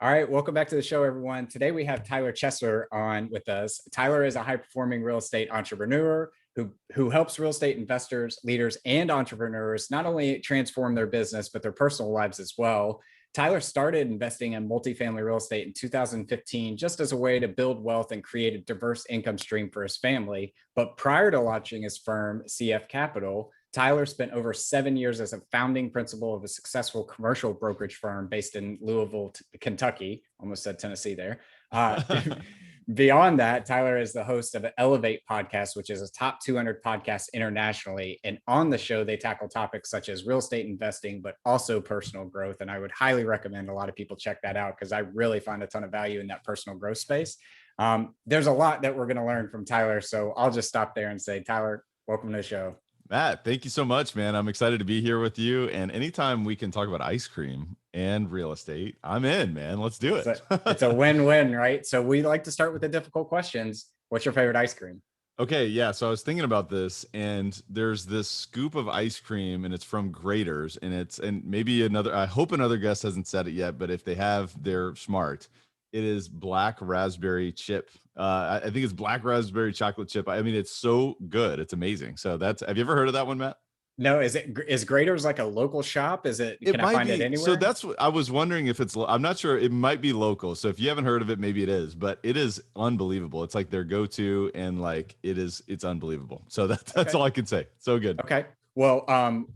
All right, welcome back to the show, everyone. Today we have Tyler Chesler on with us. Tyler is a high-performing real estate entrepreneur who helps real estate investors, leaders, and entrepreneurs not only transform their business but their personal lives as well. Tyler started investing in multifamily real estate in 2015 just as a way to build wealth and create a diverse income stream for his family. But prior to launching his firm, CF Capital, Tyler spent over 7 years as a founding principal of a successful commercial brokerage firm based in Louisville, Kentucky. Almost said Tennessee there. Uh, Beyond that, Tyler is the host of an Elevate podcast, which is a top 200 podcast internationally. And on the show, they tackle topics such as real estate investing, but also personal growth. And I would highly recommend a lot of people check that out because I really find a ton of value in that personal growth space. There's a lot that we're going to learn from Tyler. So I'll just stop there and say, Tyler, welcome to the show. Matt, thank you so much, man. I'm excited to be here with you. And anytime we can talk about ice cream and real estate, I'm in, man. Let's do it. It's a win-win, right? So we like to start with the difficult questions. What's your favorite ice cream? Okay, yeah. So I was thinking about this, and there's this scoop of ice cream, and it's from Graders, and maybe another. I hope another guest hasn't said it yet, but if they have, they're smart. It is black raspberry chip. I think it's black raspberry chocolate chip. I mean, it's so good. It's amazing. So have you ever heard of that one, Matt? No, is Graders like a local shop? Can I find it anywhere? So that's what I was wondering if I'm not sure. It might be local. So if you haven't heard of it, maybe it is, but it is unbelievable. It's like their go-to, and like it's unbelievable. So that's Okay. all I can say. So good. Okay. Well,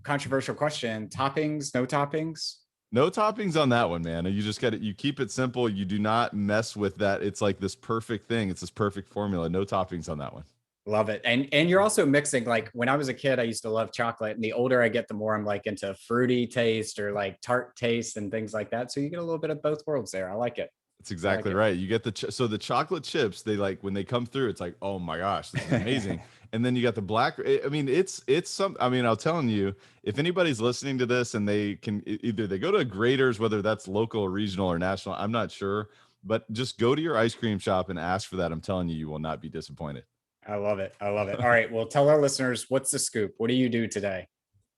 controversial question. Toppings, no toppings? No toppings on that one, man. You just you keep it simple. You do not mess with that. It's like this perfect thing. It's this perfect formula. No toppings on that one. Love it. And you're also mixing, like when I was a kid, I used to love chocolate. And the older I get, the more I'm like into fruity taste or like tart taste and things like that. So you get a little bit of both worlds there. I like it. That's exactly right. You get the chocolate chips, they like when they come through, it's like, oh my gosh, this is amazing. And then you got the black. I mean, I'm telling you, if anybody's listening to this and they can either they go to Graders, whether that's local or regional or national, I'm not sure, but just go to your ice cream shop and ask for that. I'm telling you, you will not be disappointed. I love it. I love it. All right. Well, tell our listeners, what's the scoop? What do you do today?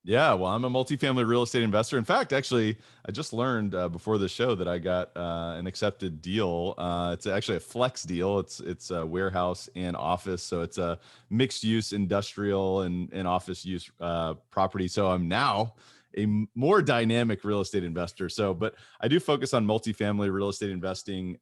Yeah, well, I'm a multifamily real estate investor. In fact, actually, I just learned before the show that I got an accepted deal. It's actually a flex deal. It's a warehouse and office, so it's a mixed use industrial and office use property. So I'm now a more dynamic real estate investor. So, but I do focus on multifamily real estate investing.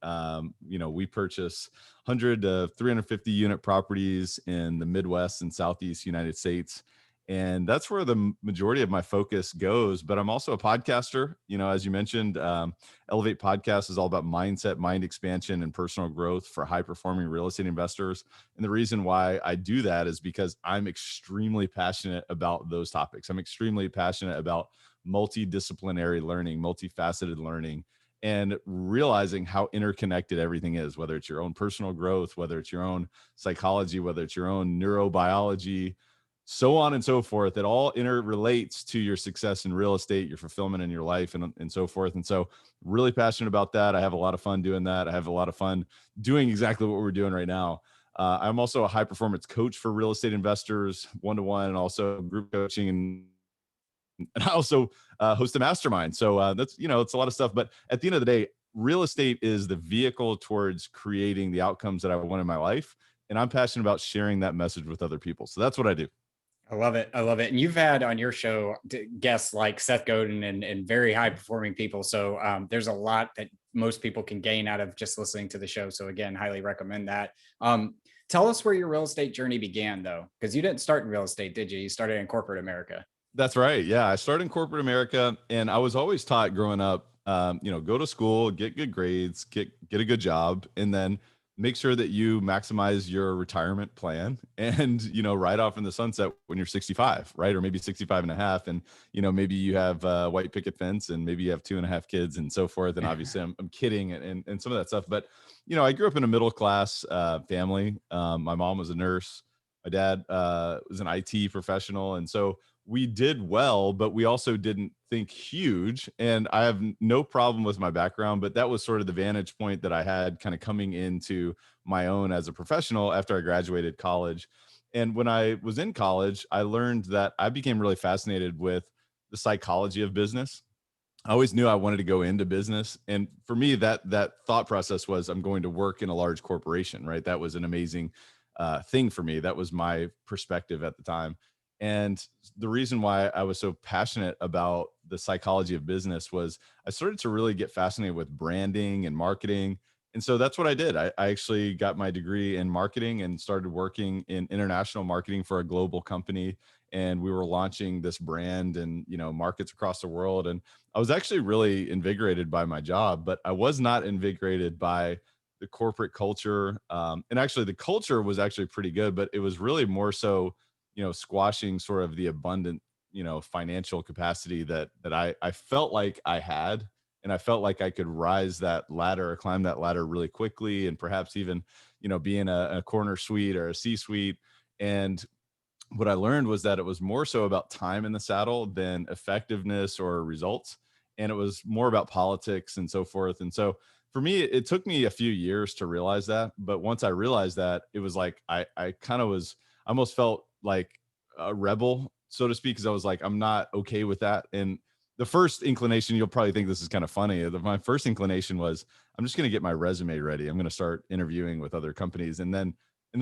We purchase 100 to 350 unit properties in the Midwest and Southeast United States. And that's where the majority of my focus goes. But I'm also a podcaster. As you mentioned, Elevate Podcast is all about mindset, mind expansion, and personal growth for high performing real estate investors. And the reason why I do that is because I'm extremely passionate about those topics. I'm extremely passionate about multidisciplinary learning, multifaceted learning, and realizing how interconnected everything is, whether it's your own personal growth, whether it's your own psychology, whether it's your own neurobiology, so on and so forth. It all interrelates to your success in real estate, your fulfillment in your life, and so forth. And so really passionate about that. I have a lot of fun doing that. I have a lot of fun doing exactly what we're doing right now. I'm also a high performance coach for real estate investors, one-to-one, and also group coaching. And I also host a mastermind. So that's, it's a lot of stuff. But at the end of the day, real estate is the vehicle towards creating the outcomes that I want in my life. And I'm passionate about sharing that message with other people. So that's what I do. I love it. I love it. And you've had on your show guests like Seth Godin and very high performing people. So there's a lot that most people can gain out of just listening to the show. So again, highly recommend that. Tell us where your real estate journey began though, because you didn't start in real estate, did you? You started in corporate America. That's right. Yeah. I started in corporate America, and I was always taught growing up, go to school, get good grades, get a good job, and then make sure that you maximize your retirement plan and, right off in the sunset when you're 65, right? Or maybe 65 and a half. And, maybe you have a white picket fence and maybe you have 2.5 kids and so forth. And obviously I'm kidding and some of that stuff, but, I grew up in a middle-class family. My mom was a nurse. My dad was an IT professional. And so we did well, but we also didn't think huge. And I have no problem with my background, but that was sort of the vantage point that I had kind of coming into my own as a professional after I graduated college. And when I was in college, I learned that I became really fascinated with the psychology of business. I always knew I wanted to go into business. And for me, that thought process was I'm going to work in a large corporation, right? That was an amazing thing for me. That was my perspective at the time. And the reason why I was so passionate about the psychology of business was I started to really get fascinated with branding and marketing. And so that's what I did. I actually got my degree in marketing and started working in international marketing for a global company. And we were launching this brand and, markets across the world. And I was actually really invigorated by my job, but I was not invigorated by the corporate culture. And actually, the culture was actually pretty good, but it was really more so, squashing sort of the abundant, financial capacity that I felt like I had, and I felt like I could rise that ladder or climb that ladder really quickly, and perhaps even, be in a corner suite or a C suite. And what I learned was that it was more so about time in the saddle than effectiveness or results. And it was more about politics and so forth. And so for me, it took me a few years to realize that. But once I realized that, it was like I kind of was, I almost felt like a rebel, so to speak, because I was like, I'm not okay with that. And the first inclination, you'll probably think this is kind of funny. My first inclination was, I'm just going to get my resume ready. I'm going to start interviewing with other companies. And then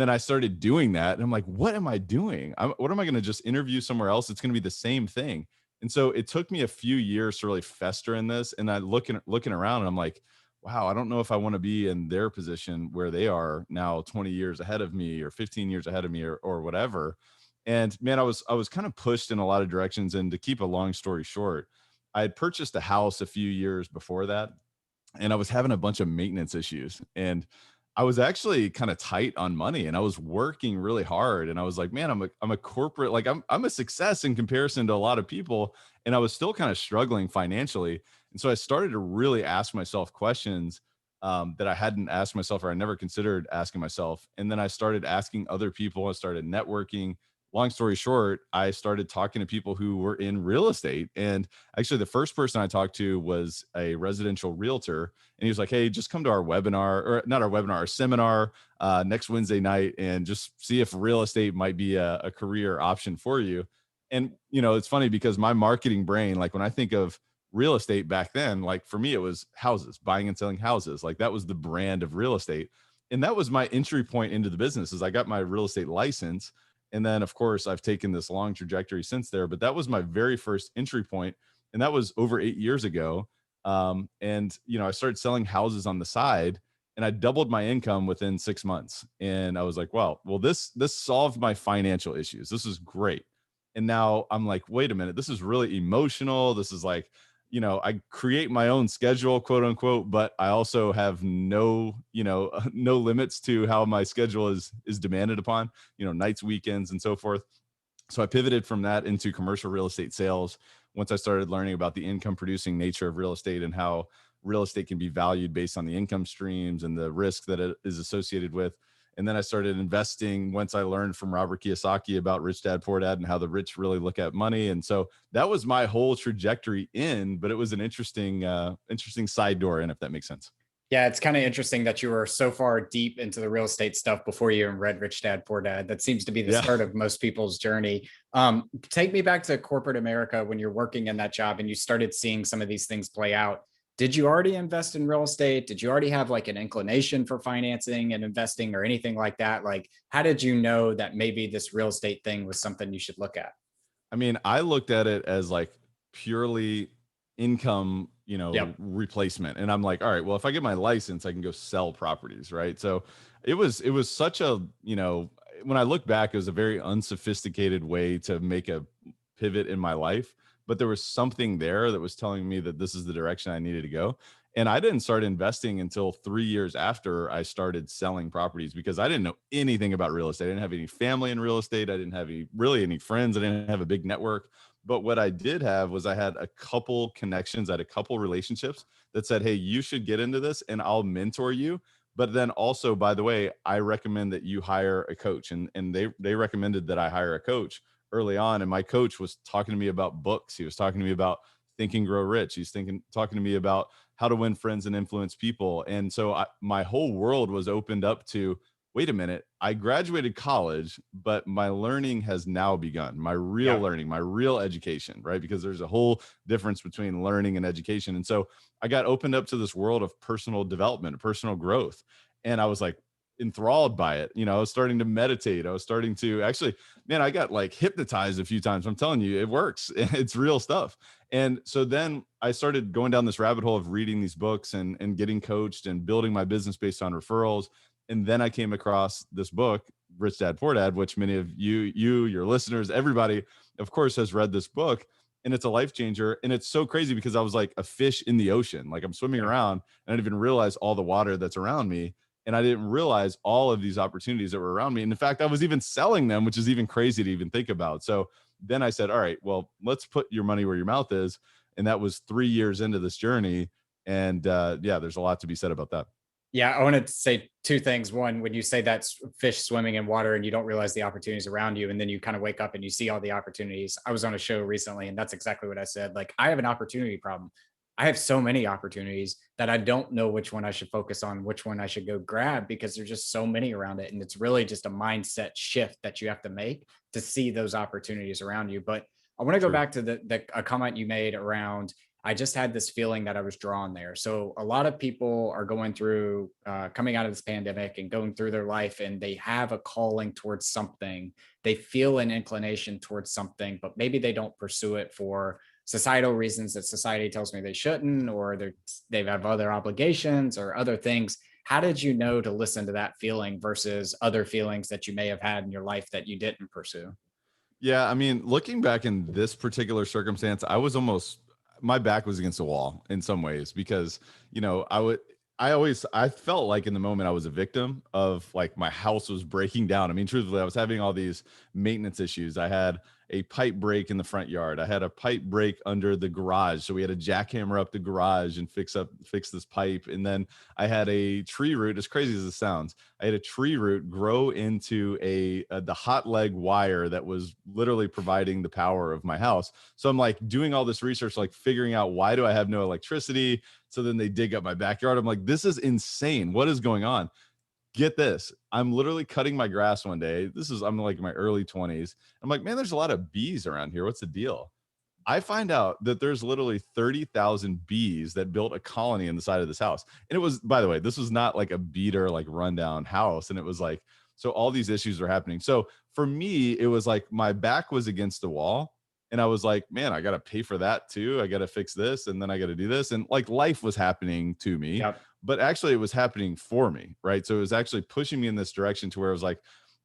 I started doing that. And I'm like, what am I doing? What am I going to just interview somewhere else? It's going to be the same thing. And so it took me a few years to really fester in this. And I looking around and I'm like, wow, I don't know if I want to be in their position where they are now 20 years ahead of me or 15 years ahead of me or whatever. And man, I was kind of pushed in a lot of directions. And to keep a long story short, I had purchased a house a few years before that, and I was having a bunch of maintenance issues. And I was actually kind of tight on money, and I was working really hard. And I was like, man, I'm a corporate, like I'm a success in comparison to a lot of people. And I was still kind of struggling financially. And so I started to really ask myself questions that I hadn't asked myself or I never considered asking myself. And then I started asking other people. I started networking. Long story short, I started talking to people who were in real estate. And actually, the first person I talked to was a residential realtor, and he was like, "Hey, just come to our webinar, or not our webinar, our seminar next Wednesday night, and just see if real estate might be a career option for you." And it's funny because my marketing brain, like when I think of real estate back then, like for me, it was houses, buying and selling houses. Like that was the brand of real estate, and that was my entry point into the business. Is I got my real estate license, and then of course I've taken this long trajectory since there. But that was my very first entry point, and that was over 8 years ago. And I started selling houses on the side, and I doubled my income within 6 months. And I was like, well, this solved my financial issues. This is great. And now I'm like, wait a minute, this is really emotional. This is like, I create my own schedule, quote unquote, but I also have no, no limits to how my schedule is demanded upon, nights, weekends, and so forth. So I pivoted from that into commercial real estate sales once I started learning about the income producing nature of real estate and how real estate can be valued based on the income streams and the risk that it is associated with. And then I started investing once I learned from Robert Kiyosaki about Rich Dad Poor Dad and how the rich really look at money. And so that was my whole trajectory in, but it was an interesting side door in, if that makes sense. Yeah, it's kind of interesting that you were so far deep into the real estate stuff before you even read Rich Dad Poor Dad. That seems to be the Yeah. start of most people's journey. Take me back to corporate America when you're working in that job and you started seeing some of these things play out. Did you already invest in real estate? Did you already have like an inclination for financing and investing or anything like that? Like, how did you know that maybe this real estate thing was something you should look at? I mean, I looked at it as like purely income, Yep. replacement. And I'm like, all right, well, if I get my license, I can go sell properties, right? So it was such a, when I look back, it was a very unsophisticated way to make a pivot in my life, but there was something there that was telling me that this is the direction I needed to go. And I didn't start investing until 3 years after I started selling properties because I didn't know anything about real estate. I didn't have any family in real estate. I didn't have any friends. I didn't have a big network. But what I did have was I had a couple connections, I had a couple relationships that said, hey, you should get into this and I'll mentor you. But then also, by the way, I recommend that you hire a coach. And they recommended that I hire a coach early on. And my coach was talking to me about books. He was talking to me about Think and Grow Rich. He's talking to me about how to win friends and influence people. And so my whole world was opened up to wait a minute, I graduated college, but my learning has now begun. My real Yep. learning, my real education, right? Because there's a whole difference between learning and education. And so I got opened up to this world of personal development, personal growth. And I was like enthralled by it. I was starting to meditate. I was starting to actually, man, I got like hypnotized a few times. I'm telling you, it works. It's real stuff. And so then I started going down this rabbit hole of reading these books and getting coached and building my business based on referrals. And then I came across this book, Rich Dad Poor Dad, which many of your listeners, everybody, of course, has read this book. And it's a life changer. And it's so crazy because I was like a fish in the ocean. Like I'm swimming Yeah. around and I didn't even realize all the water that's around me. And I didn't realize all of these opportunities that were around me. And in fact, I was even selling them, which is even crazy to even think about. So then I said, all right, well, let's put your money where your mouth is. And that was 3 years into this journey. And yeah, there's a lot to be said about that. Yeah, I wanted to say two things. One, when you say that's fish swimming in water and you don't realize the opportunities around you, and then you kind of wake up and you see all the opportunities. I was on a show recently, and that's exactly what I said. Like, I have an opportunity problem. I have so many opportunities that I don't know which one I should focus on, which one I should go grab because there's just so many around it. And it's really just a mindset shift that you have to make to see those opportunities around you. But I want to go True. back to the a comment you made around I just had this feeling that I was drawn there. So a lot of people are going through coming out of this pandemic and going through their life, and they have a calling towards something. They feel an inclination towards something, but maybe they don't pursue it for societal reasons that society tells me they shouldn't, or they have other obligations or other things. How did you know to listen to that feeling versus other feelings that you may have had in your life that you didn't pursue? Yeah, I mean, looking back in this particular circumstance, I was almost my back was against the wall in some ways because, I felt like in the moment I was a victim of like my house was breaking down. I mean, truthfully, I was having all these maintenance issues. I had a pipe break in the front yard. I had a pipe break under the garage. So we had to jackhammer up the garage and fix this pipe. And then I had a tree root, as crazy as it sounds, I had a tree root grow into the hot leg wire that was literally providing the power of my house. So I'm like doing all this research, like figuring out why do I have no electricity? So then they dig up my backyard. I'm like, this is insane. What is going on? Get this. I'm literally cutting my grass one day. I'm like in my early 20s. I'm like, man, there's a lot of bees around here. What's the deal? I find out that there's literally 30,000 bees that built a colony in the side of this house. And it was, by the way, this was not like a beater, like rundown house. And it was like, so all these issues are happening. So for me, it was like my back was against the wall. And I was like, man, I got to pay for that too. I got to fix this. And then I got to do this. And like life was happening to me, Yep. but actually it was happening for me. Right. So it was actually pushing me in this direction to where I was like,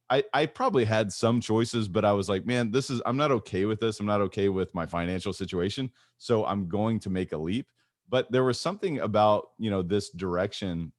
I probably had some choices, but I was like, man, I'm not okay with this. I'm not okay with my financial situation. So I'm going to make a leap. But there was something about, this direction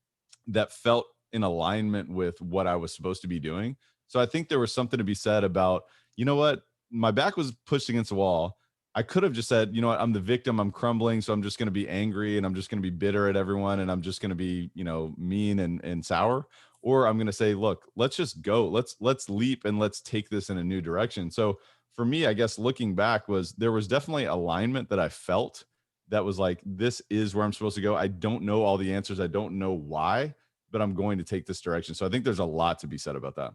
that felt in alignment with what I was supposed to be doing. So I think there was something to be said about, you know what, my back was pushed against the wall. I could have just said, you know what, I'm the victim, I'm crumbling, so I'm just going to be angry and I'm just going to be bitter at everyone and I'm just going to be, mean and sour. Or I'm going to say, look, let's just go. Let's leap and let's take this in a new direction. So for me, I guess looking back there was definitely alignment that I felt that was like, this is where I'm supposed to go. I don't know all the answers. I don't know why, but I'm going to take this direction. So I think there's a lot to be said about that.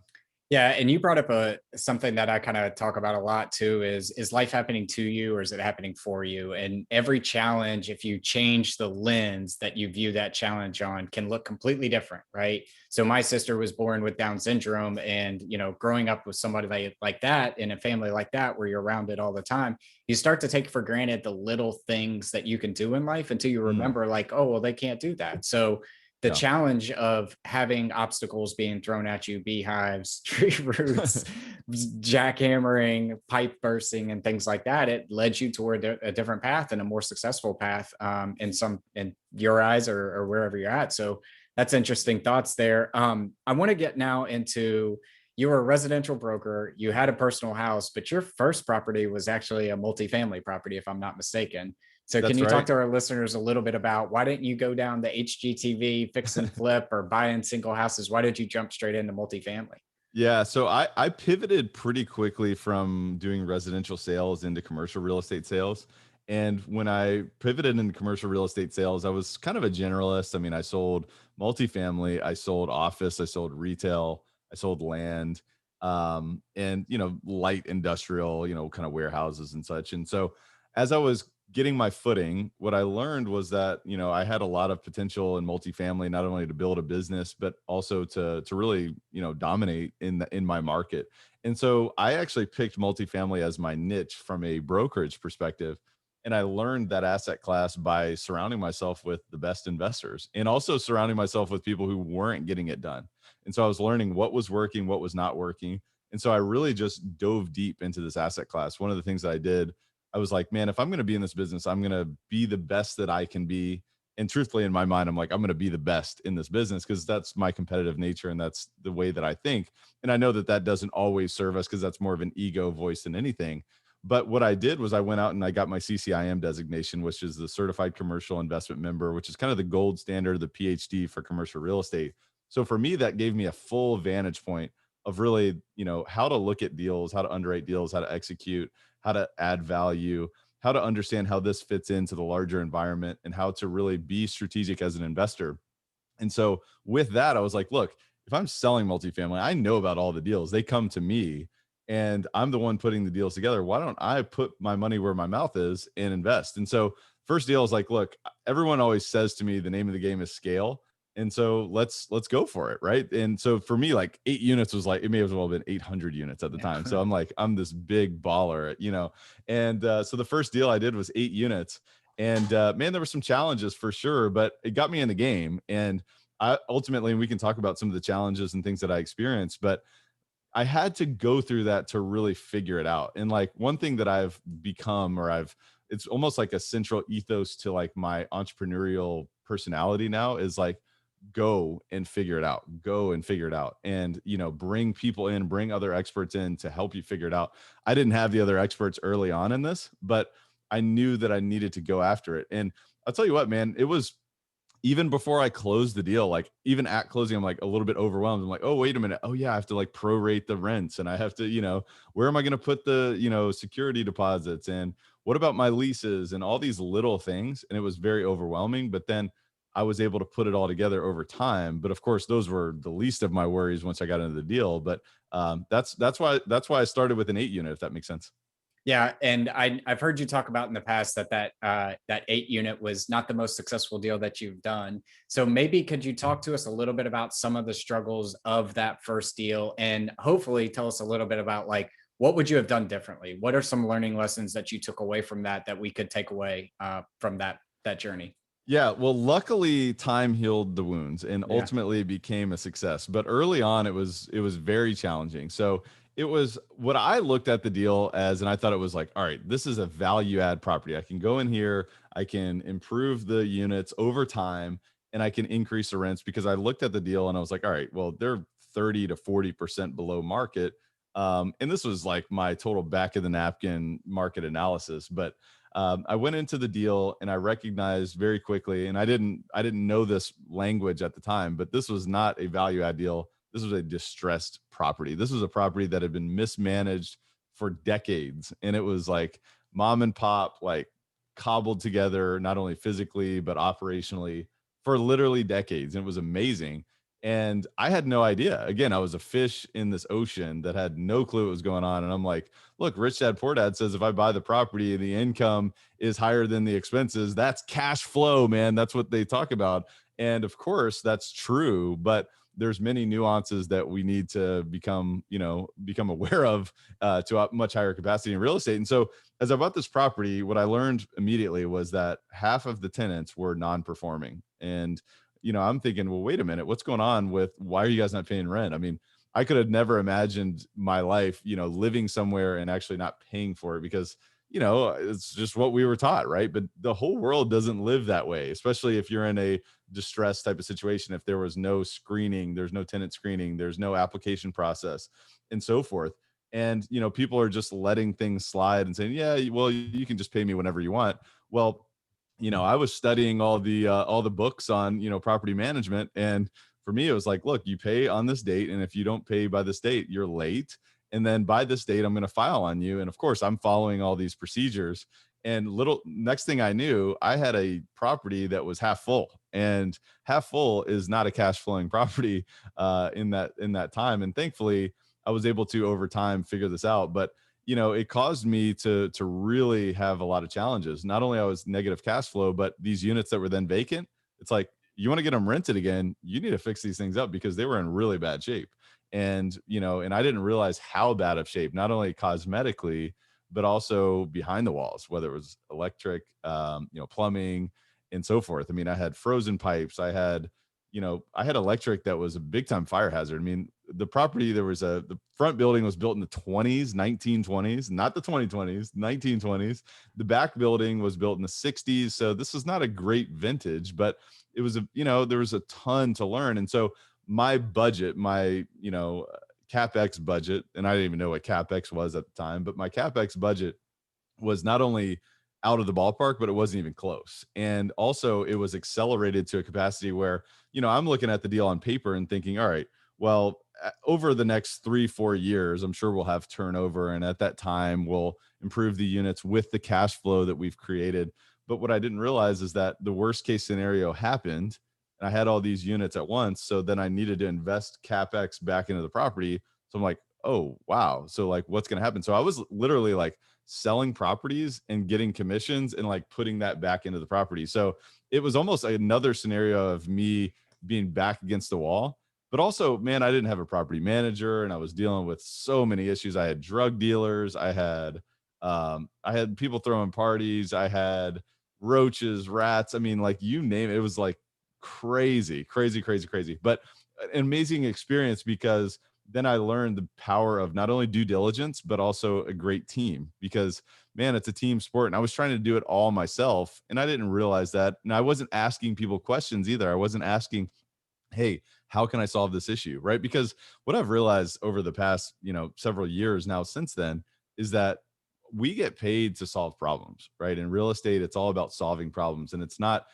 Yeah, and you brought up something that I kind of talk about a lot too is life happening to you or is it happening for you? And every challenge, if you change the lens that you view that challenge on, can look completely different, right? So my sister was born with Down syndrome, and growing up with somebody like that in a family like that where you're around it all the time, you start to take for granted the little things that you can do in life until you Mm, remember, like, oh, well, they can't do that. So the yeah. challenge of having obstacles being thrown at you, beehives, tree roots, jackhammering, pipe bursting, and things like that, it led you toward a different path and a more successful path in your eyes or wherever you're at. So that's interesting thoughts there. I want to get now into you were a residential broker, you had a personal house, but your first property was actually a multifamily property, if I'm not mistaken. So can That's you talk right. to our listeners a little bit about why didn't you go down the HGTV fix and flip or buy in single houses? Why did you jump straight into multifamily? Yeah, so I pivoted pretty quickly from doing residential sales into commercial real estate sales. And when I pivoted into commercial real estate sales, I was kind of a generalist. I mean, I sold multifamily, I sold office, I sold retail, I sold land, and light industrial, kind of warehouses and such. And so, as I was getting my footing, what I learned was that I had a lot of potential in multifamily, not only to build a business, but also to really dominate in my market. And so, I actually picked multifamily as my niche from a brokerage perspective, and I learned that asset class by surrounding myself with the best investors and also surrounding myself with people who weren't getting it done. And so I was learning what was working, what was not working. And so I really just dove deep into this asset class. One of the things that I did, I was like, man, if I'm going to be in this business, I'm going to be the best that I can be. And truthfully, in my mind, I'm like, I'm going to be the best in this business because that's my competitive nature and that's the way that I think. And I know that that doesn't always serve us because that's more of an ego voice than anything. But what I did was I went out and I got my CCIM designation, which is the Certified Commercial Investment Member, which is kind of the gold standard, the PhD for commercial real estate. So for me, that gave me a full vantage point of really, how to look at deals, how to underwrite deals, how to execute, how to add value, how to understand how this fits into the larger environment, and how to really be strategic as an investor. And so with that, I was like, look, if I'm selling multifamily, I know about all the deals. They come to me and I'm the one putting the deals together. Why don't I put my money where my mouth is and invest? And so first deal is like, look, everyone always says to me the name of the game is scale. And so let's go for it. Right. And so for me, like 8 units was like, it may as well have been 800 units at the time. So I'm like, I'm this big baller. And so the first deal I did was 8 units. And man, there were some challenges for sure, but it got me in the game. And I ultimately, and we can talk about some of the challenges and things that I experienced, but I had to go through that to really figure it out. And like one thing that I've become, it's almost like a central ethos to like my entrepreneurial personality now is like, go and figure it out, go and figure it out. And, bring people in, bring other experts in to help you figure it out. I didn't have the other experts early on in this, but I knew that I needed to go after it. And I'll tell you what, man, it was even before I closed the deal, like even at closing, I'm like a little bit overwhelmed. I'm like, oh, wait a minute. Oh, yeah, I have to like prorate the rents and I have to, where am I going to put the, security deposits and what about my leases and all these little things. And it was very overwhelming. But then I was able to put it all together over time. But of course, those were the least of my worries once I got into the deal. But that's why I started with an 8 unit, if that makes sense. Yeah, and I've heard you talk about in the past that 8 unit was not the most successful deal that you've done. So maybe could you talk to us a little bit about some of the struggles of that first deal, and hopefully tell us a little bit about like what would you have done differently? What are some learning lessons that you took away from that we could take away from that journey? Yeah, well, luckily time healed the wounds and Yeah. ultimately it became a success. But early on it was very challenging. So it was what I looked at the deal as, and I thought it was like, all right, this is a value add property. I can go in here, I can improve the units over time, and I can increase the rents because I looked at the deal and I was like, all right, well, they're 30 to 40% below market. And this was like my total back of the napkin market analysis. But I went into the deal and I recognized very quickly, and I didn't know this language at the time, but this was not a value add deal. This was a distressed property. This was a property that had been mismanaged for decades, and it was like mom and pop, like cobbled together, not only physically but operationally for literally decades. And it was amazing. And I had no idea. Again, I was a fish in this ocean that had no clue what was going on. And I'm like, look, Rich Dad Poor Dad says if I buy the property and the income is higher than the expenses, that's cash flow, man. That's what they talk about. And of course, that's true, but there's many nuances that we need to become aware of to a much higher capacity in real estate. And so as I bought this property, what I learned immediately was that half of the tenants were non-performing. And I'm thinking, well, wait a minute, what's going on with why are you guys not paying rent? I mean, I could have never imagined my life, living somewhere and actually not paying for it because, it's just what we were taught, right? But the whole world doesn't live that way, especially if you're in a distressed type of situation. If there was no screening, there's no tenant screening, there's no application process, and so forth. And, people are just letting things slide and saying, yeah, well, you can just pay me whenever you want. Well, I was studying all the books on, property management. And for me, it was like, look, you pay on this date. And if you don't pay by this date, you're late. And then by this date, I'm going to file on you. And of course, I'm following all these procedures. And little next thing I knew, I had a property that was half full, and half full is not a cash flowing property in that time. And thankfully, I was able to over time figure this out. But it caused me to really have a lot of challenges. Not only I was negative cash flow, but these units that were then vacant, it's like you want to get them rented again, you need to fix these things up because they were in really bad shape. And I didn't realize how bad of shape, not only cosmetically, but also behind the walls, whether it was electric, plumbing and so forth. I mean, I had frozen pipes. I had electric that was a big time fire hazard. I mean, the property, the front building was built in the 20s, 1920s, not the 2020s, 1920s. The back building was built in the 60s. So this is not a great vintage, but there was a ton to learn. And so my budget, CapEx budget, and I didn't even know what CapEx was at the time, but my CapEx budget was not only out of the ballpark, but it wasn't even close. And also, it was accelerated to a capacity where, I'm looking at the deal on paper and thinking, all right, well, over the next 3-4 years, I'm sure we'll have turnover. And at that time, we'll improve the units with the cash flow that we've created. But what I didn't realize is that the worst case scenario happened. And I had all these units at once. So then I needed to invest CapEx back into the property. So I'm like, oh, wow. So like, what's going to happen? So I was literally like selling properties and getting commissions and like putting that back into the property. So it was almost another scenario of me being back against the wall. But also, man, I didn't have a property manager and I was dealing with so many issues. I had drug dealers, I had people throwing parties, I had roaches, rats. I mean, like you name it. It was like crazy, crazy, crazy, crazy. But an amazing experience because then I learned the power of not only due diligence, but also a great team because man, it's a team sport. And I was trying to do it all myself. And I didn't realize that. And I wasn't asking people questions either. I wasn't asking, hey, how can I solve this issue? Right. Because what I've realized over the past, several years now since then is that we get paid to solve problems, right? In real estate, it's all about solving problems. And it's not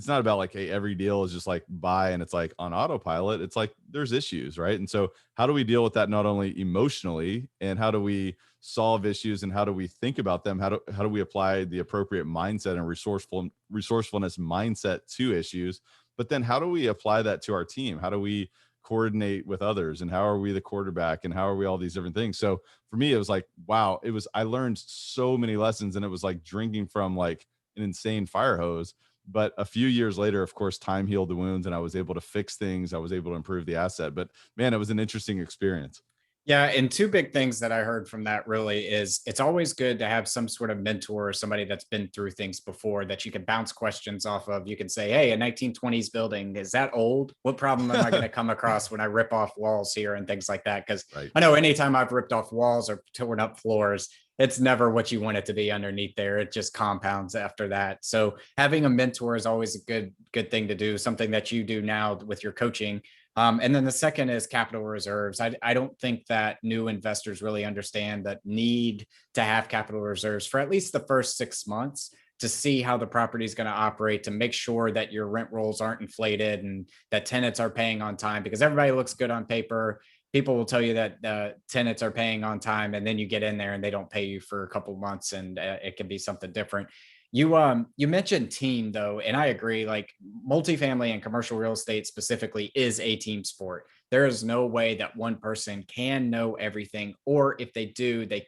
about like, hey, every deal is just like buy and it's like on autopilot. It's like there's issues, right? And so how do we deal with that not only emotionally and how do we solve issues and how do we think about them? How do we apply the appropriate mindset and resourcefulness mindset to issues? But then how do we apply that to our team? How do we coordinate with others? And how are we the quarterback? And how are we all these different things? So for me, it was like, wow, I learned so many lessons and it was like drinking from like an insane fire hose. But a few years later, of course, time healed the wounds and I was able to fix things. I was able to improve the asset. But man, it was an interesting experience. Yeah, and two big things that I heard from that really is it's always good to have some sort of mentor or somebody that's been through things before that you can bounce questions off of. You can say, "Hey, a 1920s building, is that old? What problem am I going to come across when I rip off walls here and things like that?" Because Right. I know anytime I've ripped off walls or torn up floors, it's never what you want it to be underneath there. It just compounds after that. So having a mentor is always a good thing to do, something that you do now with your coaching. And then the second is capital reserves. I don't think that new investors really understand that need to have capital reserves for at least the first 6 months to see how the property is going to operate, to make sure that your rent rolls aren't inflated and that tenants are paying on time, because everybody looks good on paper. People will tell you that tenants are paying on time, and then you get in there and they don't pay you for a couple months, and it can be something different. You mentioned team though, and I agree. Like multifamily and commercial real estate specifically is a team sport. There is no way that one person can know everything, or if they do, they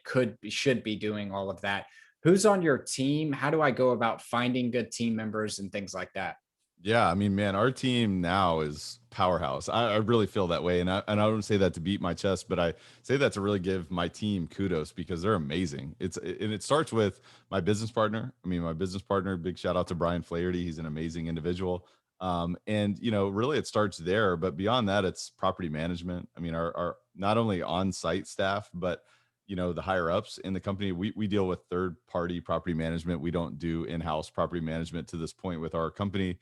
should be doing all of that. Who's on your team? How do I go about finding good team members and things like that? Yeah, I mean, man, our team now is powerhouse. I really feel that way, and I don't say that to beat my chest, but I say that to really give my team kudos because they're amazing. And it starts with my business partner. I mean, my business partner. Big shout out to Brian Flaherty. He's an amazing individual. And really, it starts there. But beyond that, it's property management. I mean, our not only on site staff, but the higher ups in the company. We deal with third party property management. We don't do in house property management to this point with our company.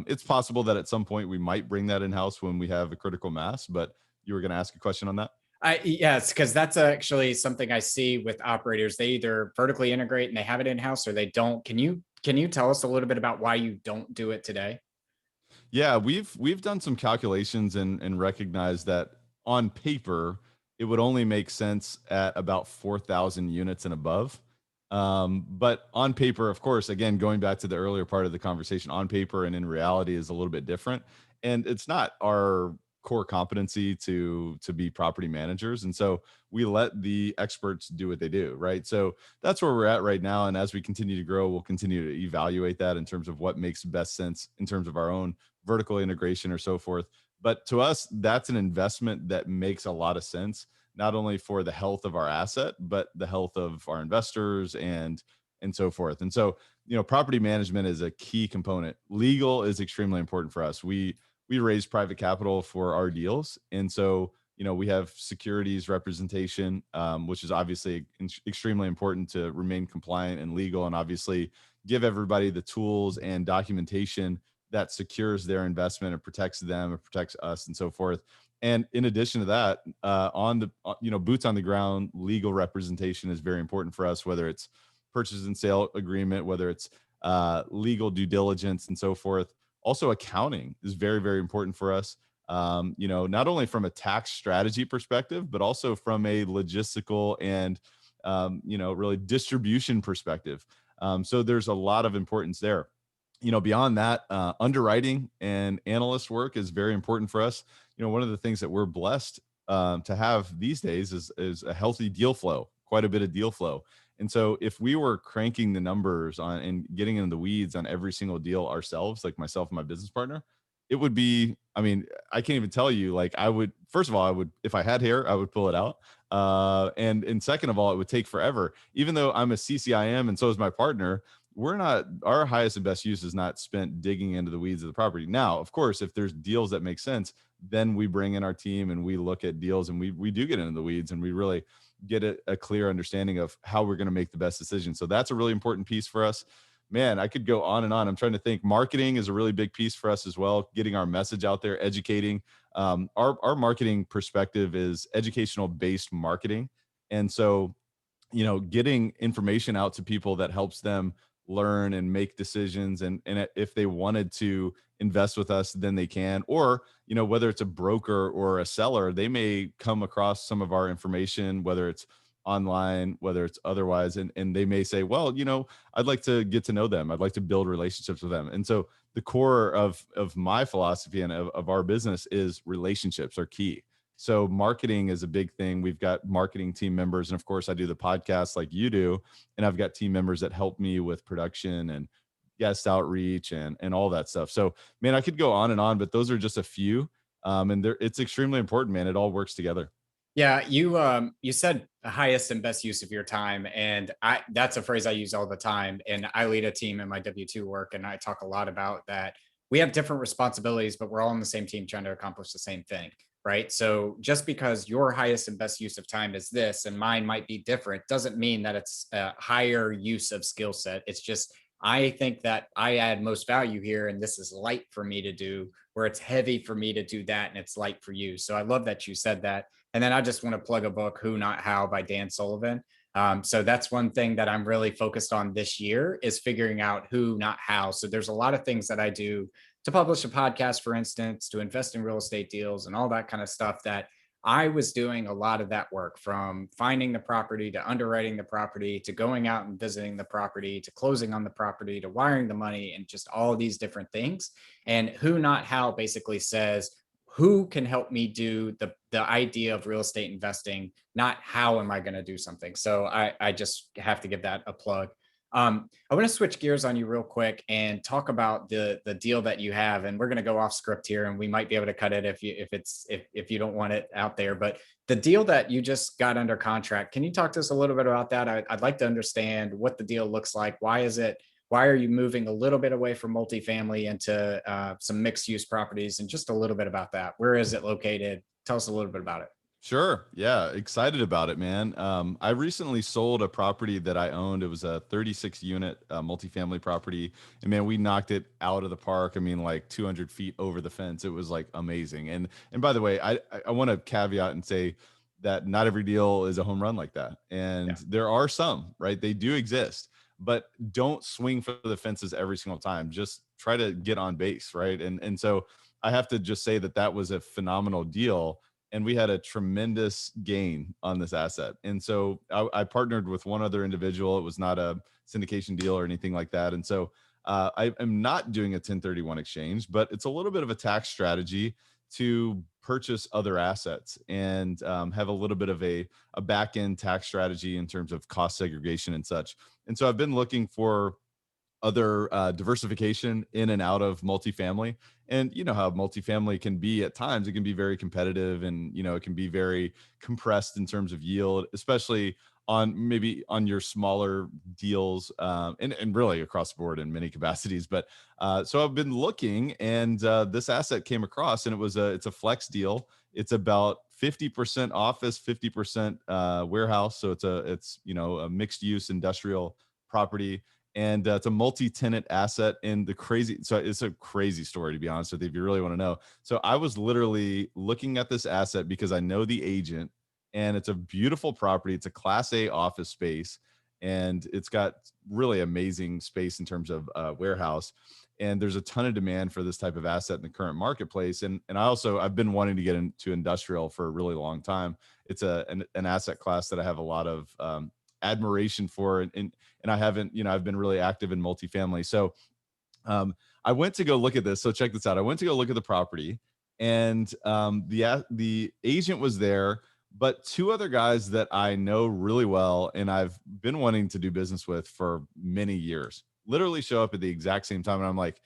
It's possible that at some point we might bring that in house when we have a critical mass. But you were going to ask a question on that. Yes, because that's actually something I see with operators. They either vertically integrate and they have it in house, or they don't. Can you tell us a little bit about why you don't do it today? Yeah, we've done some calculations and recognized that on paper it would only make sense at about 4,000 units and above. But on paper, of course, again, going back to the earlier part of the conversation, on paper and in reality is a little bit different. And it's not our core competency to be property managers. And so we let the experts do what they do, right? So that's where we're at right now. And as we continue to grow, we'll continue to evaluate that in terms of what makes best sense in terms of our own vertical integration or so forth. But to us, that's an investment that makes a lot of sense, not only for the health of our asset, but the health of our investors and so forth. And so, property management is a key component. Legal is extremely important for us. We raise private capital for our deals, and so we have securities representation, which is obviously extremely important to remain compliant and legal, and obviously give everybody the tools and documentation that secures their investment and protects them and protects us and so forth. And in addition to that, on the boots on the ground legal representation is very important for us, whether it's purchase and sale agreement, whether it's legal due diligence and so forth. Also, accounting is very, very important for us. Not only from a tax strategy perspective, but also from a logistical and really distribution perspective. So there's a lot of importance there. Beyond that, underwriting and analyst work is very important for us. One of the things that we're blessed to have these days is a healthy deal flow, quite a bit of deal flow. And so if we were cranking the numbers on and getting into the weeds on every single deal ourselves, like myself and my business partner, it would be, I mean, I can't even tell you, like I would, first of all, I would, if I had hair, I would pull it out. And second of all, it would take forever, even though I'm a CCIM and so is my partner. We're not, our highest and best use is not spent digging into the weeds of the property. Now, of course, if there's deals that make sense, then we bring in our team and we look at deals and we do get into the weeds and we really get a clear understanding of how we're going to make the best decision. So that's a really important piece for us. Man, I could go on and on. I'm trying to think. Marketing is a really big piece for us as well. Getting our message out there, educating. Our marketing perspective is educational based marketing, and so getting information out to people that helps them learn and make decisions. And if they wanted to invest with us, then they can. Or, whether it's a broker or a seller, they may come across some of our information, whether it's online, whether it's otherwise, and they may say, well, I'd like to get to know them. I'd like to build relationships with them. And so the core of my philosophy and of our business is relationships are key. So marketing is a big thing. We've got marketing team members. And of course, I do the podcast like you do. And I've got team members that help me with production and guest outreach and all that stuff. So, man, I could go on and on, but those are just a few. And it's extremely important, man. It all works together. Yeah, you said the highest and best use of your time, and I that's a phrase I use all the time. And I lead a team in my W-2 work, and I talk a lot about that. We have different responsibilities, but we're all on the same team trying to accomplish the same thing, right? So just because your highest and best use of time is this, and mine might be different, doesn't mean that it's a higher use of skill set. It's just I think that I add most value here, and this is light for me to do, where it's heavy for me to do that, and it's light for you. So I love that you said that. And then I just want to plug a book, Who Not How by Dan Sullivan. So that's one thing that I'm really focused on this year is figuring out who, not how. So there's a lot of things that I do to publish a podcast, for instance, to invest in real estate deals and all that kind of stuff that I was doing a lot of that work from finding the property to underwriting the property to going out and visiting the property to closing on the property to wiring the money and just all these different things. And Who Not How basically says, who can help me do the idea of real estate investing, not how am I going to do something. So I just have to give that a plug. I want to switch gears on you real quick and talk about the deal that you have, and we're going to go off script here, and we might be able to cut it if you don't want it out there. But the deal that you just got under contract, can you talk to us a little bit about that? I'd like to understand what the deal looks like. Why are you moving a little bit away from multifamily into some mixed use properties, and just a little bit about that? Where is it located? Tell us a little bit about it. Sure. Yeah. Excited about it, man. I recently sold a property that I owned. It was a 36 unit multifamily property. And man, we knocked it out of the park. I mean, like 200 feet over the fence. It was like amazing. And by the way, I want to caveat and say that not every deal is a home run like that. And Yeah. there are some, right? They do exist, but don't swing for the fences every single time. Just try to get on base, right? And so I have to just say that that was a phenomenal deal. and we had a tremendous gain on this asset. And so I partnered with one other individual. It was not a syndication deal or anything like that. And so I am not doing a 1031 exchange, but it's a little bit of a tax strategy to purchase other assets and have a little bit of a back end tax strategy in terms of cost segregation and such. And so I've been looking for other diversification in and out of multifamily. And you know how multifamily can be at times, it can be very competitive, and it can be very compressed in terms of yield, especially on maybe on your smaller deals, and really across the board in many capacities. But so I've been looking, and this asset came across, and it's a flex deal. It's about 50% office, 50% warehouse. So it's a mixed use industrial property, and it's a multi-tenant asset. And so it's a crazy story, to be honest with you, if you really want to know. So I was literally looking at this asset because I know the agent, and it's a beautiful property. It's a class A office space, and it's got really amazing space in terms of warehouse. And there's a ton of demand for this type of asset in the current marketplace. And I've been wanting to get into industrial for a really long time. It's an asset class that I have a lot of admiration for, and I haven't, I've been really active in multifamily. So I went to go look at this. So check this out. I went to go look at the property, and the agent was there, but two other guys that I know really well and I've been wanting to do business with for many years literally show up at the exact same time. And I'm like,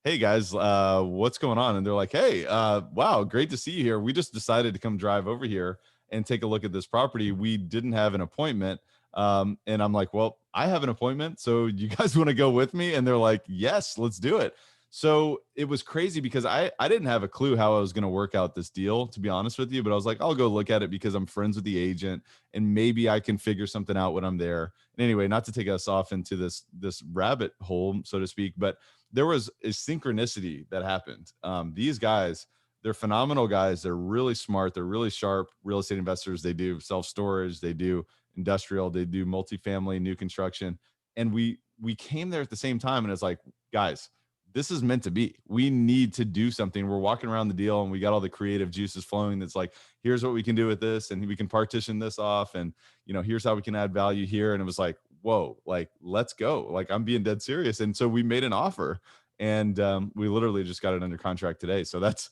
hey guys, what's going on? And they're like, hey, wow, great to see you here. We just decided to come drive over here and take a look at this property. We didn't have an appointment. And I'm like, well, I have an appointment, so you guys want to go with me? And they're like, yes, let's do it. So it was crazy because I didn't have a clue how I was going to work out this deal, to be honest with you. But I was like, I'll go look at it because I'm friends with the agent, and maybe I can figure something out when I'm there. And anyway, not to take us off into this rabbit hole, so to speak, but there was a synchronicity that happened. These guys, they're phenomenal guys. They're really smart. They're really sharp real estate investors. They do self-storage. They do industrial. They do multifamily, new construction. And we came there at the same time, and it's like, guys, this is meant to be. We need to do something. We're walking around the deal, and we got all the creative juices flowing. That's like, here's what we can do with this, and we can partition this off, and here's how we can add value here. And it was like, whoa, like, let's go. Like, I'm being dead serious. And so we made an offer, and we literally just got it under contract today. So that's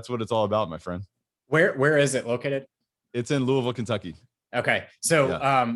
what it's all about, my friend. Where is it located? It's in Louisville, Kentucky. Okay. So, Yeah.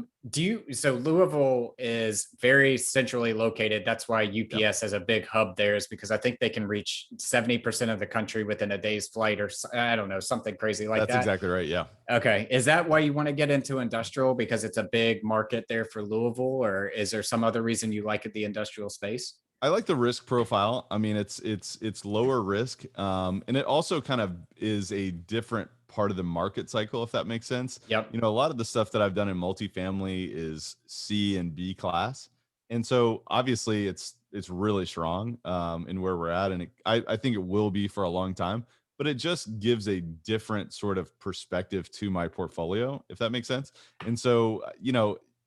so Louisville is very centrally located. That's why Yep. UPS has a big hub there, is because I think they can reach 70% of the country within a day's flight, or I don't know, something crazy like That's that. exactly right. Yeah. Okay. Is that why you want to get into industrial, because it's a big market there for Louisville, or is there some other reason you like the industrial space? I like the risk profile. I mean, it's lower risk, and it also kind of is a different part of the market cycle, if that makes sense. Yep. A lot of the stuff that I've done in multifamily is C and B class, and so obviously it's really strong in where we're at, and I think it will be for a long time. But it just gives a different sort of perspective to my portfolio, if that makes sense. And so,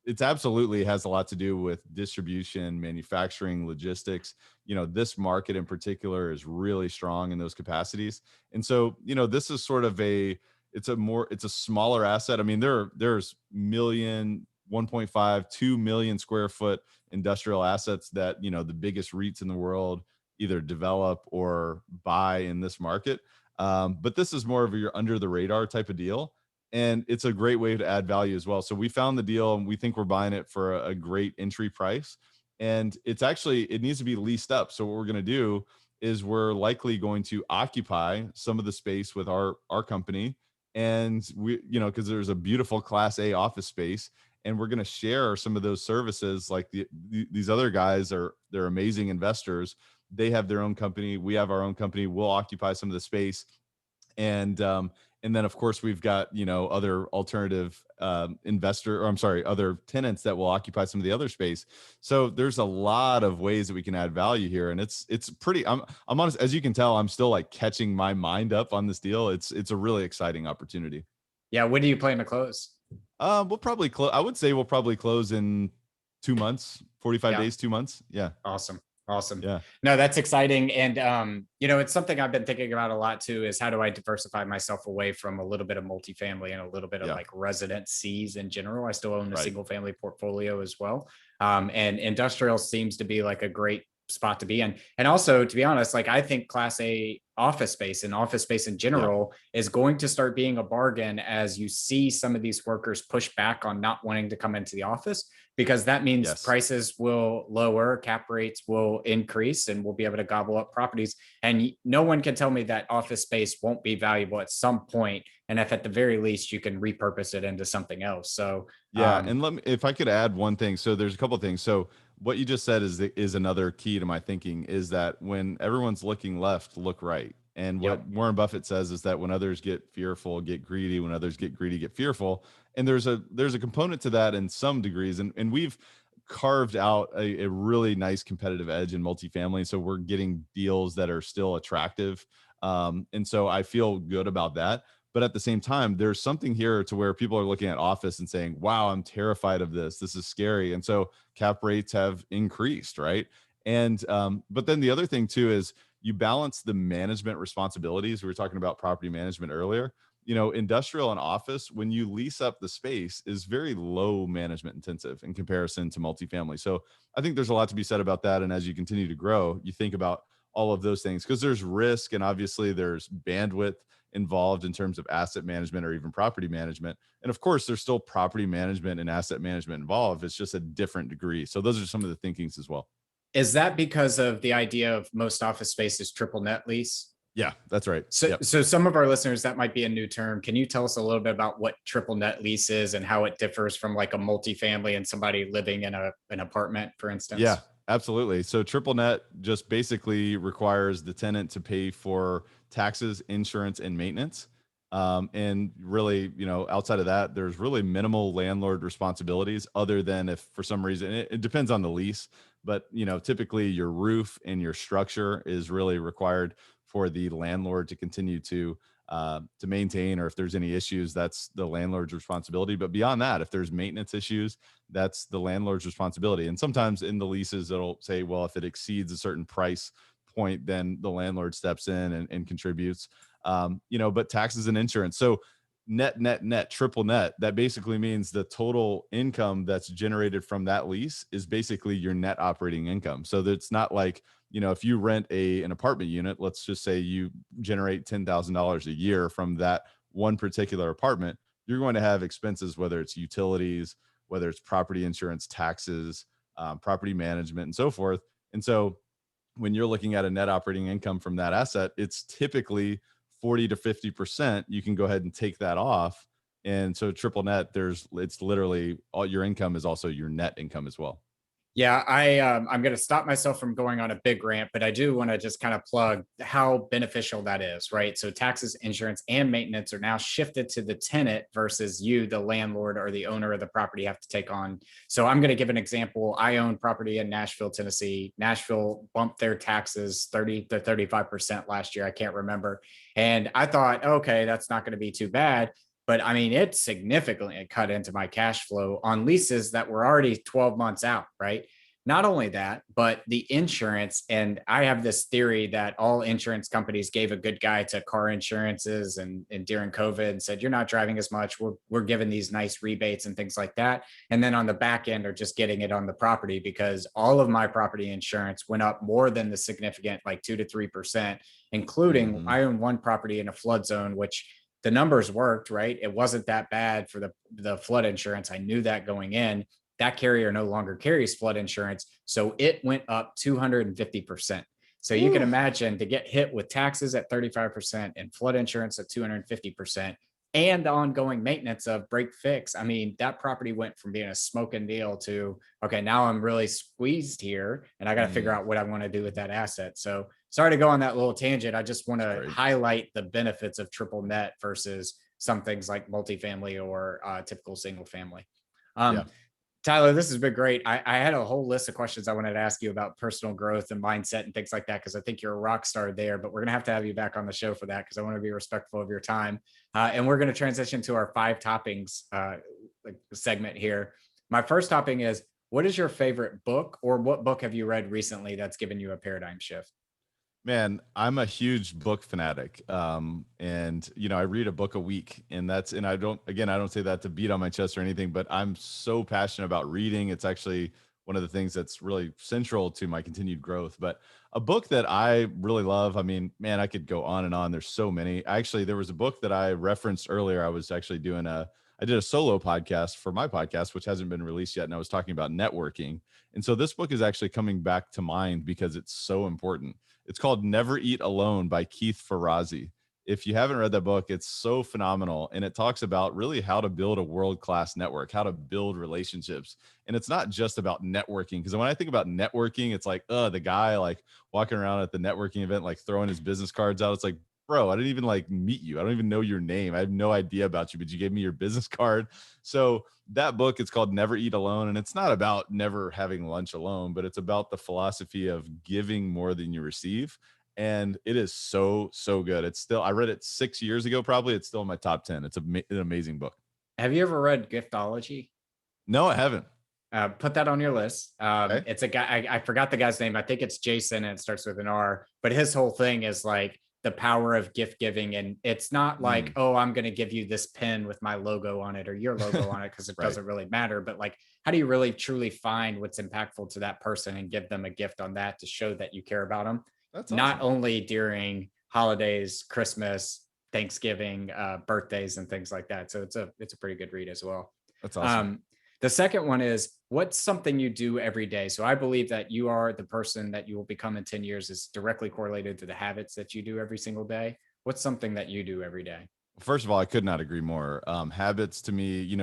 it's absolutely has a lot to do with distribution, manufacturing, logistics. This market in particular is really strong in those capacities. And so, this is sort of it's a smaller asset. I mean, there's million, 1.5, 2 million square foot industrial assets that, the biggest REITs in the world either develop or buy in this market. But this is more of your under the radar type of deal, and it's a great way to add value as well. So we found the deal, and we think we're buying it for a great entry price. And it needs to be leased up. So what we're going to do is we're likely going to occupy some of the space with our company, and because there's a beautiful class A office space, and we're going to share some of those services. Like these other guys they're amazing investors. They have their own company. We have our own company. We'll occupy some of the space, and then of course we've got other alternative other tenants that will occupy some of the other space. So there's a lot of ways that we can add value here, and it's pretty. I'm honest, as you can tell, I'm still like catching my mind up on this deal. It's a really exciting opportunity. Yeah. When do you plan to close? We'll probably close. I would say we'll probably close in 2 months, 45 Yeah. days, 2 months. Yeah. Awesome. Awesome. Yeah. No, that's exciting. And, it's something I've been thinking about a lot too, is how do I diversify myself away from a little bit of multifamily and a little bit of Yeah. like residencies in general. I still own a Right. single family portfolio as well. And industrial seems to be like a great spot to be in. And also, to be honest, like I think class A office space and office space in Yeah. general is going to start being a bargain as you see some of these workers push back on not wanting to come into the office, because that means Yes. prices will lower, cap rates will increase, and we'll be able to gobble up properties. And no one can tell me that office space won't be valuable at some point. And if at the very least you can repurpose it into something else. So, Yeah, and let me, if I could add one thing. So there's a couple of things. So what you just said is another key to my thinking, is that when everyone's looking left, look right. And what yep. Warren Buffett says is that when others get fearful, get greedy. When others get greedy, get fearful. And there's a component to that in some degrees. And we've carved out a really nice competitive edge in multifamily. So we're getting deals that are still attractive. And so I feel good about that. But at the same time, there's something here to where people are looking at office and saying, wow, I'm terrified of this. This is scary. And so cap rates have increased, right? And but then the other thing too is you balance the management responsibilities. We were talking about property management earlier. Industrial and office, when you lease up the space, is very low management intensive in comparison to multifamily. So I think there's a lot to be said about that. And as you continue to grow, you think about all of those things, because there's risk and obviously there's bandwidth involved in terms of asset management or even property management. And of course, there's still property management and asset management involved. It's just a different degree. So those are some of the thinkings as well. Is that because of the idea of most office space is triple net lease? Yeah, that's right. So, Yep. so some of our listeners, that might be a new term. Can you tell us a little bit about what triple net lease is and how it differs from like a multifamily and somebody living in an apartment, for Yeah, instance? absolutely. So triple net just basically requires the tenant to pay for taxes, insurance, and maintenance. And really, outside of that, there's really minimal landlord responsibilities other than if for some reason it depends on the lease, but typically your roof and your structure is really required for the landlord to continue to maintain, or if there's any issues, that's the landlord's responsibility. But beyond that, if there's maintenance issues, that's the landlord's responsibility. And sometimes in the leases, it'll say, well, if it exceeds a certain price point, then the landlord steps in and contributes. But taxes and insurance. So net, triple net, that basically means the total income that's generated from that lease is basically your net operating income. So that's not like, if you rent an apartment unit, let's just say you generate $10,000 a year from that one particular apartment, you're going to have expenses, whether it's utilities, whether it's property insurance, taxes, property management, and so forth. And so when you're looking at a net operating income from that asset, it's typically 40 to 50%. You can go ahead and take that off. And so triple net, it's literally all your income is also your net income as well. Yeah, I'm going to stop myself from going on a big rant, but I do want to just kind of plug how beneficial that is, right? So taxes, insurance, and maintenance are now shifted to the tenant versus you, the landlord or the owner of the property, have to take on. So I'm going to give an example. I own property in Nashville, Tennessee. Nashville bumped their taxes 30 to 35% last year. I can't remember. And I thought, okay, that's not going to be too bad. But I mean, it significantly cut into my cash flow on leases that were already 12 months out, right? Not only that, but the insurance. And I have this theory that all insurance companies gave a good guy to car insurances and during COVID and said, you're not driving as much. We're giving these nice rebates and things like that. And then on the back end are just getting it on the property, because all of my property insurance went up more than the significant, like 2 to 3%, including Hmm. I own one property in a flood zone, which the numbers worked, right? It wasn't that bad for the flood insurance. I knew that going in. That carrier no longer carries flood insurance. So it went up 250%. So you can Woo. imagine to get hit with taxes at 35% and flood insurance at 250% and the ongoing maintenance of break fix. I mean, that property went from being a smoking deal to, okay, now I'm really squeezed here and I got to figure Mm, out what I want to do with that asset. So sorry to go on that little tangent. I just want that's to great. highlight the benefits of triple net versus some things like multifamily or typical single family. Yeah. Um, Tyler, this has been great. I had a whole list of questions I wanted to ask you about personal growth and mindset and things like that, because I think you're a rock star there, but we're going to have you back on the show for that, because I want to be respectful of your time. And we're going to transition to our 5 toppings segment here. My first topping is, what is your favorite book, or what book have you read recently that's given you a paradigm shift? Man, I'm a huge book fanatic. And I read a book a week, and I don't, again, I don't say that to beat on my chest or anything, but I'm so passionate about reading. It's actually one of the things that's really central to my continued growth. But a book that I really love, I mean, man, I could go on and on. There's so many. Actually, there was a book that I referenced earlier. I did a solo podcast for my podcast, which hasn't been released yet. And I was talking about networking. And so this book is actually coming back to mind because it's so important. It's called Never Eat Alone by Keith Ferrazzi. If you haven't read that book, it's so phenomenal. And it talks about really how to build a world-class network, how to build relationships. And it's not just about networking. Because when I think about networking, it's like, the guy like walking around at the networking event, like throwing his business cards out. It's like, bro, I didn't even like meet you. I don't even know your name. I have no idea about you, but you gave me your business card. So that book, it's called Never Eat Alone. And it's not about never having lunch alone, but it's about the philosophy of giving more than you receive. And it is so, so good. I read it 6 years ago, probably. It's still in my top 10. It's an amazing book. Have you ever read Giftology? No, I haven't. Put that on your list. Okay. It's a guy, I forgot the guy's name. I think it's Jason and it starts with an R, but his whole thing is like the power of gift giving. And it's not like, Mm. oh, I'm going to give you this pen with my logo on it or your logo on it, because it Right. doesn't really matter. But like, how do you really truly find what's impactful to that person and give them a gift on that to show that you care about them? That's Not awesome. only during holidays, Christmas, Thanksgiving, birthdays, and things like that. So it's a pretty good read as well. That's awesome. Um, the second one is, what's something you do every day? So I believe that you are the person that you will become in 10 years is directly correlated to the habits that you do every single day. What's something that you do every day? First of all, I could not agree more. Habits to me,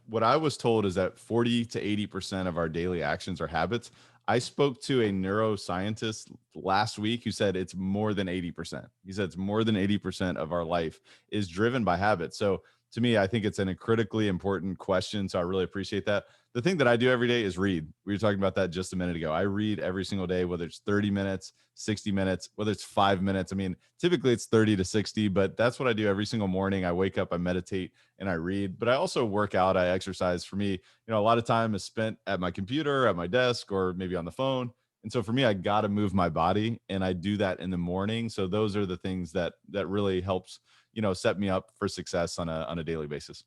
what I was told is that 40 to 80% of our daily actions are habits. I spoke to a neuroscientist last week who said it's more than 80%. He said it's more than 80% of our life is driven by habits. So to me, I think it's a critically important question. So I really appreciate that. The thing that I do every day is read. We were talking about that just a minute ago. I read every single day, whether it's 30 minutes, 60 minutes, whether it's 5 minutes. I mean, typically it's 30 to 60, but that's what I do every single morning. I wake up, I meditate, and I read. But I also work out, I exercise. For me, a lot of time is spent at my computer, at my desk, or maybe on the phone. And so for me, I got to move my body, and I do that in the morning. So those are the things that really helps, set me up for success on a daily basis.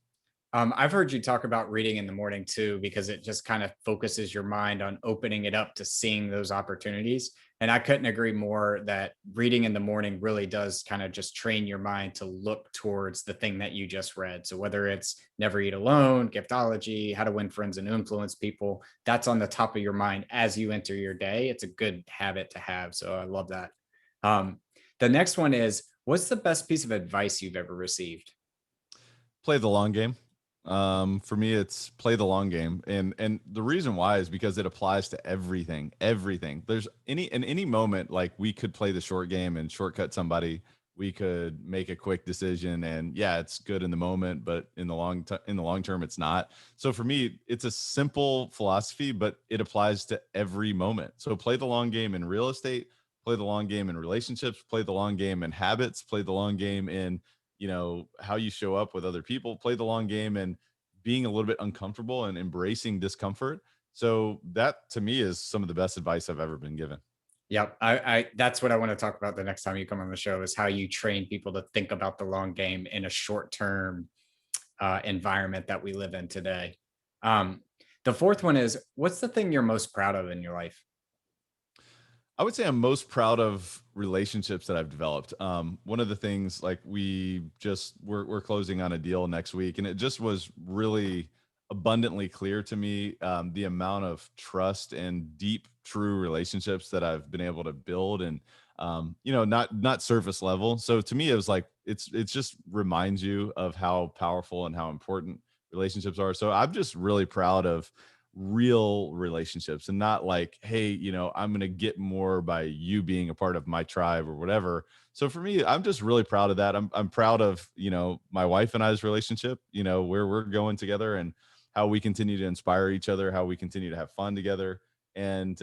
I've heard you talk about reading in the morning too, because it just kind of focuses your mind on opening it up to seeing those opportunities. And I couldn't agree more that reading in the morning really does kind of just train your mind to look towards the thing that you just read. So whether it's Never Eat Alone, Giftology, How to Win Friends and Influence People, that's on the top of your mind as you enter your day. It's a good habit to have. So I love that. Um, the next one is, what's the best piece of advice you've ever received? Play the long game. For me, it's play the long game, and the reason why is because it applies to everything. Everything. There's any moment, like we could play the short game and shortcut somebody. We could make a quick decision, and yeah, it's good in the moment, but in the long term, it's not. So for me, it's a simple philosophy, but it applies to every moment. So play the long game in real estate, play the long game in relationships, play the long game in habits, play the long game in how you show up with other people, play the long game, and being a little bit uncomfortable and embracing discomfort. So that to me is some of the best advice I've ever been given. Yep. I that's what I want to talk about the next time you come on the show, is how you train people to think about the long game in a short term environment that we live in today. Um, the fourth one is, what's the thing you're most proud of in your life? I would say I'm most proud of relationships that I've developed. One of the things, like we're closing on a deal next week, and it just was really abundantly clear to me, the amount of trust and deep, true relationships that I've been able to build, and not surface level. So to me, it was like it's just reminds you of how powerful and how important relationships are. So I'm just really proud of real relationships, and not like, hey, I'm going to get more by you being a part of my tribe or whatever. So for me, I'm just really proud of that. I'm proud of, my wife and I's relationship, where we're going together, and how we continue to inspire each other, how we continue to have fun together. And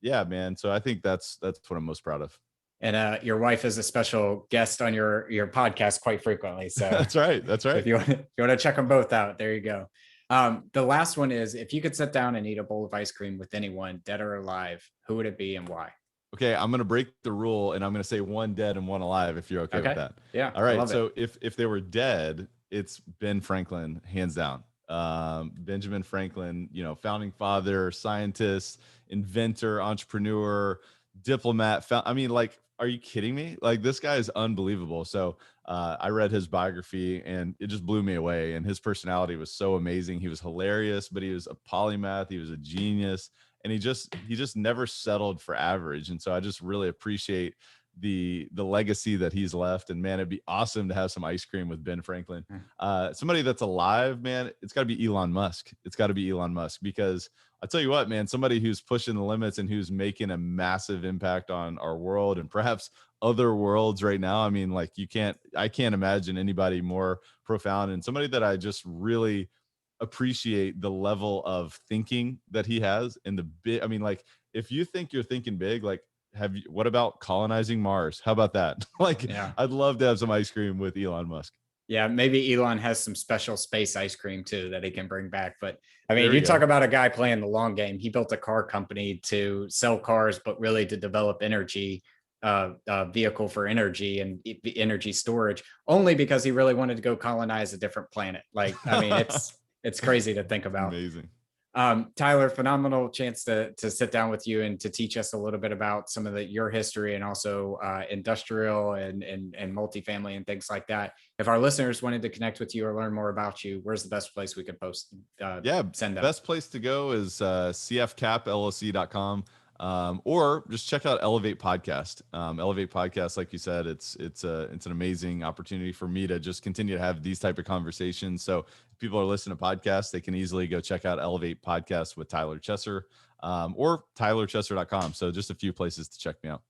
yeah, man. So I think that's what I'm most proud of. And your wife is a special guest on your podcast quite frequently. So That's right. That's so if right. you want to check them both out, there you go. The last one is, if you could sit down and eat a bowl of ice cream with anyone, dead or alive, who would it be and why? Okay, I'm gonna break the rule and I'm gonna say one dead and one alive if you're okay with Okay. that. Yeah, All I right. love it. So if they were dead, it's Ben Franklin, hands down. Benjamin Franklin, founding father, scientist, inventor, entrepreneur, diplomat. I mean, like, are you kidding me? Like, this guy is unbelievable. So I read his biography and it just blew me away. And his personality was so amazing. He was hilarious, but he was a polymath. He was a genius, and he just never settled for average. And so I just really appreciate the legacy that he's left. And man, it'd be awesome to have some ice cream with Ben Franklin. Mm. Somebody that's alive, man, it's got to be Elon Musk. It's got to be Elon Musk, because I tell you what, man, somebody who's pushing the limits and who's making a massive impact on our world and perhaps other worlds right now. I mean, like, I can't imagine anybody more profound, and somebody that I just really appreciate the level of thinking that he has, and the big, I mean, like, if you think you're thinking big, like, what about colonizing Mars? How about that? Like, Yeah. I'd love to have some ice cream with Elon Musk. Yeah, maybe Elon has some special space ice cream too that he can bring back. But I mean, There we you talk go. about a guy playing the long game. He built a car company to sell cars, but really to develop energy, vehicle for energy and energy storage, only because he really wanted to go colonize a different planet. Like, I mean, it's crazy to think It's about. amazing. Tyler, phenomenal chance to sit down with you and to teach us a little bit about some of your history, and also industrial and multifamily and things like that. If our listeners wanted to connect with you or learn more about you, where's the best place we could Yeah, send them? best place to go is cfcapllc.com, or just check out Elevate Podcast. Elevate Podcast, like you said, it's an amazing opportunity for me to just continue to have these type of conversations. So if people are listening to podcasts, they can easily go check out Elevate Podcast with Tyler Chesser, or tylerchesser.com. So just a few places to check me out.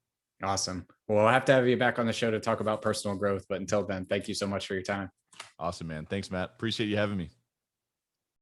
Awesome. Well, I'll have to have you back on the show to talk about personal growth. But until then, thank you so much for your time. Awesome, man. Thanks, Matt. Appreciate you having me.